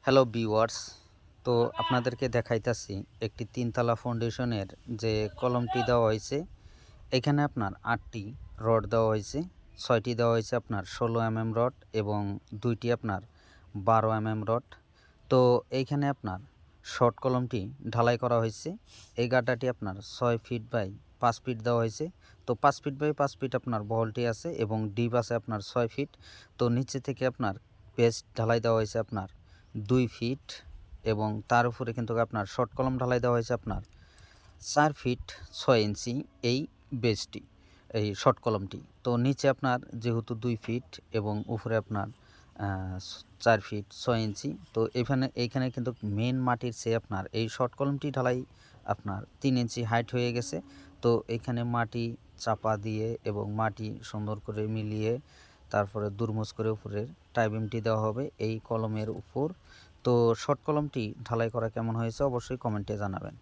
Hello viewers, তো আপনাদেরকে দেখাইতাছি একটি তিনতলা ফাউন্ডেশনের যে কলমটি দেওয়া হয়েছে। এখানে আপনার 8টি রড দেওয়া হয়েছে, 6টি দেওয়া হয়েছে আপনার 16 রড এবং 2টি আপনার 12 রড। তো এইখানে আপনার শর্ট কলমটি ঢালাই করা হয়েছে। এই গাড্ডাটি আপনার 6 ফিট বাই 5 ফিট দেওয়া হয়েছে। তো 5 ফিট বাই 5 ফিট আপনার বহলটি আছে এবং ডিপ আছে আপনার 6 ফিট। তো নিচে থেকে আপনার পেস্ট ঢালাই দেওয়া হয়েছে আপনার 2 ফিট এবং তার উপরে কিন্তু আপনার শর্ট কলম ঢালাই দেওয়া হয়েছে আপনার 4 ফিট 6 ইঞ্চি এই বেসটি, এই শর্ট কলমটি। তো নিচে আপনার যেহেতু 2 ফিট এবং উপরে আপনার 4 ফিট 6 ইঞ্চি। তো এইখানে কিন্তু মেন মাটির চেয়ে আপনার এই শর্ট কলমটি ঢালাই আপনার 3 ইঞ্চি হাইট হয়ে গেছে। তো এখানে মাটি চাপা দিয়ে এবং মাটি সুন্দর করে মিলিয়ে তারপরে দুরমুজ করে উপরের টাই বিমটি দেওয়া হবে এই কলমের উপর। তো শর্ট কলমটি ঢালাই করা কেমন হয়েছে অবশ্যই কমেন্টে জানাবেন।